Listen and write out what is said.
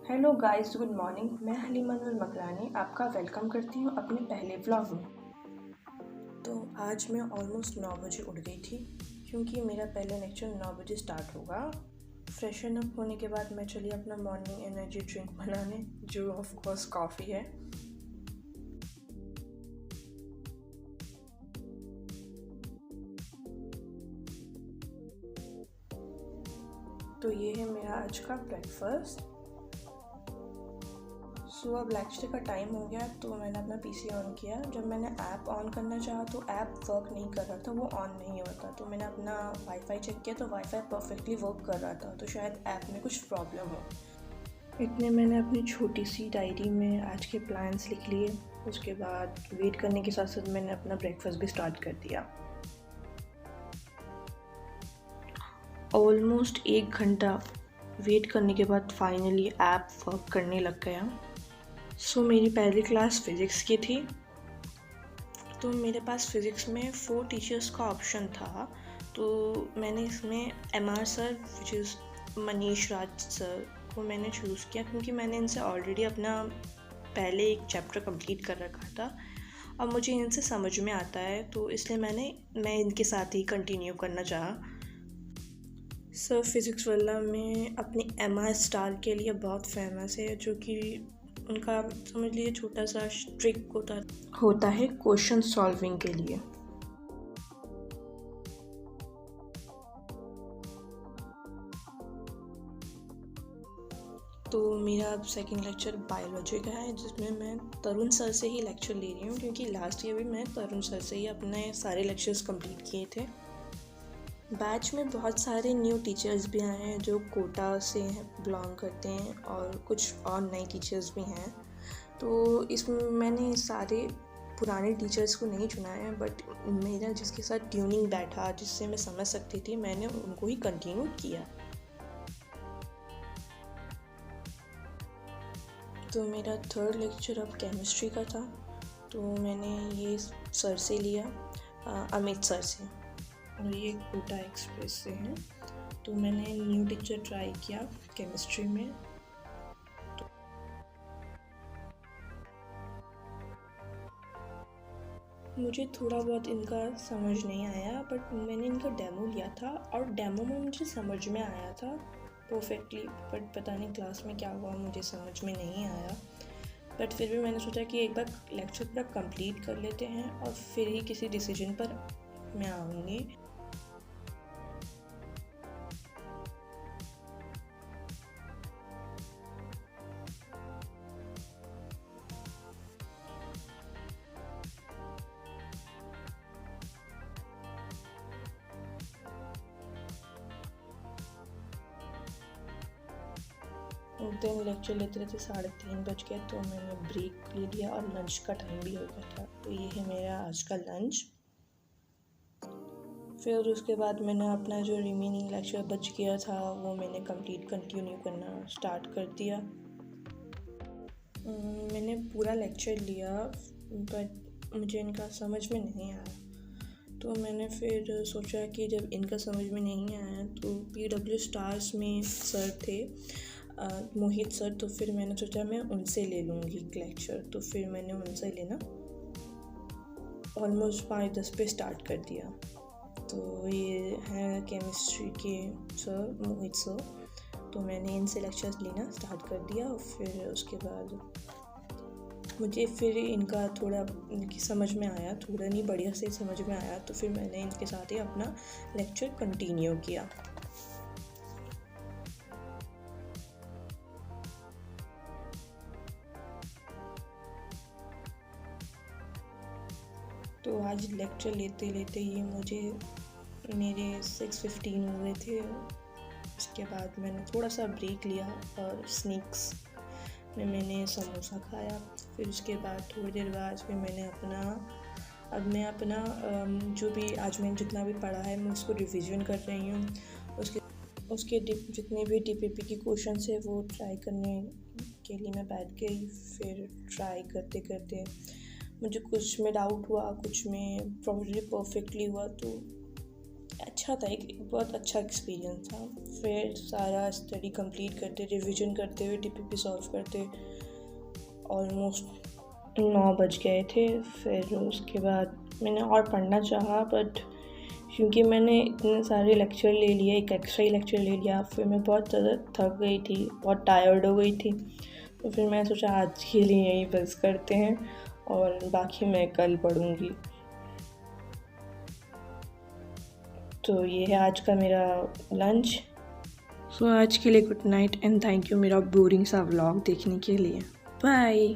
Hello guys, good morning. मैं हलीमा मकरानी आपका welcome करती हूँ अपने पहले व्लॉग में। तो आज मैं ऑलमोस्ट 9 बजे उठ गई थी क्योंकि मेरा पहला लेक्चर 9 बजे स्टार्ट होगा। फ्रेशन अप होने के बाद मैं चली अपना मॉर्निंग एनर्जी ड्रिंक बनाने, जो ऑफ कोर्स कॉफ़ी है। तो ये है मेरा आज का ब्रेकफास्ट। सुबह ब्लैक का टाइम हो गया तो मैंने अपना पीसी ऑन किया। जब मैंने ऐप ऑन करना चाहा तो ऐप वर्क नहीं कर रहा था, वो ऑन नहीं होता। तो मैंने अपना वाईफाई चेक किया तो वाईफाई परफेक्टली वर्क कर रहा था, तो शायद ऐप में कुछ प्रॉब्लम हो। इतने मैंने अपनी छोटी सी डायरी में आज के प्लान्स लिख लिए। उसके बाद वेट करने के साथ साथ मैंने अपना ब्रेकफास्ट भी स्टार्ट कर दिया। ऑलमोस्ट 1 घंटा वेट करने के बाद फाइनली ऐप वर्क करने लग गया। मेरी पहली क्लास फ़िज़िक्स की थी। तो मेरे पास फ़िज़िक्स में 4 टीचर्स का ऑप्शन था। तो मैंने इसमें MR sir which is Manish Raj sir को मैंने चूज़ किया क्योंकि मैंने इनसे ऑलरेडी अपना पहले एक चैप्टर कंप्लीट कर रखा था और मुझे इनसे समझ में आता है, तो इसलिए मैं इनके साथ ही कंटिन्यू करना चाहा। सर फिज़िक्स वाला में अपनी MR स्टार के लिए बहुत फेमस है, जो कि उनका समझ लीजिए छोटा सा ट्रिक होता है क्वेश्चन सॉल्विंग के लिए। तो मेरा अब सेकंड लेक्चर बायोलॉजी का है, जिसमें मैं तरुण सर से ही लेक्चर ले रही हूँ क्योंकि लास्ट ईयर भी मैं तरुण सर से ही अपने सारे लेक्चर्स कंप्लीट किए थे। बैच में बहुत सारे न्यू टीचर्स भी आए हैं जो कोटा से बिलोंग करते हैं और कुछ और नए टीचर्स भी हैं। तो इसमें मैंने सारे पुराने टीचर्स को नहीं चुना है, बट मेरा जिसके साथ ट्यूनिंग बैठा, जिससे मैं समझ सकती थी, मैंने उनको ही कंटिन्यू किया। तो मेरा थर्ड लेक्चर अब केमिस्ट्री का था। तो मैंने ये सर से लिया, अमित सर से, और ये कोटा एक्सप्रेस से हैं। तो मैंने न्यू टीचर ट्राई किया केमिस्ट्री में। मुझे थोड़ा बहुत इनका समझ नहीं आया, बट मैंने इनका डेमो लिया था और डेमो में मुझे समझ में आया था परफेक्टली। बट पता नहीं क्लास में क्या हुआ, मुझे समझ में नहीं आया। बट फिर भी मैंने सोचा कि एक बार लेक्चर पूरा कंप्लीट कर लेते हैं और फिर ही किसी डिसीजन पर मैं आऊँगी। दिन लेक्चर लेते रहते 3:30 बज गए, तो मैंने ब्रेक ले लिया और लंच का टाइम भी हो गया था। तो ये है मेरा आज का लंच। फिर उसके बाद मैंने अपना जो रिमेनिंग लेक्चर बच गया था वो मैंने कंटिन्यू करना स्टार्ट कर दिया। मैंने पूरा लेक्चर लिया, बट मुझे इनका समझ में नहीं आया। तो मैंने फिर सोचा कि जब इनका समझ में नहीं आया तो PW स्टार्स में सर थे, मोहित सर। तो फिर मैंने सोचा मैं उनसे ले लूँगी लेक्चर। तो फिर मैंने उनसे लेना ऑलमोस्ट 5:10 पे स्टार्ट कर दिया। तो ये हैं केमिस्ट्री के सर, मोहित सर। तो मैंने इनसे लेक्चर्स लेना स्टार्ट कर दिया। फिर उसके बाद मुझे फिर इनका थोड़ा इनकी समझ में आया, थोड़ा नहीं बढ़िया से समझ में आया। तो फिर मैंने इनके साथ ही अपना लेक्चर कंटिन्यू किया। तो आज लेक्चर लेते लेते ये मुझे मेरे 6:15 हुए थे। उसके बाद मैंने थोड़ा सा ब्रेक लिया और स्नैक्स में मैंने समोसा खाया। फिर उसके बाद थोड़ी देर बाद फिर मैंने अपना जो भी आज मैंने जितना भी पढ़ा है मैं उसको रिवीजन कर रही हूँ। उसके जितने भी DPP के क्वेश्चन है वो ट्राई करने के लिए मैं बैठ गई। फिर ट्राई करते करते मुझे कुछ में डाउट हुआ, कुछ में प्रॉब्लली परफेक्टली हुआ। तो अच्छा था, एक बहुत अच्छा एक्सपीरियंस था। फिर सारा स्टडी कंप्लीट करते, रिवीजन करते हुए टीपीपी सॉल्व करते ऑलमोस्ट 9 बज गए थे। फिर उसके बाद मैंने और पढ़ना चाहा, बट क्योंकि मैंने इतने सारे लेक्चर ले लिए, एक एक्स्ट्रा ही लेक्चर ले लिया, फिर मैं बहुत ज़्यादा थक गई थी, बहुत टायर्ड हो गई थी। तो फिर मैं सोचा आज के लिए यहीं बस करते हैं और बाकी मैं कल पढ़ूँगी। तो ये है आज का मेरा लंच। सो आज के लिए good night and thank you मेरा बोरिंग सा व्लॉग देखने के लिए। बाय।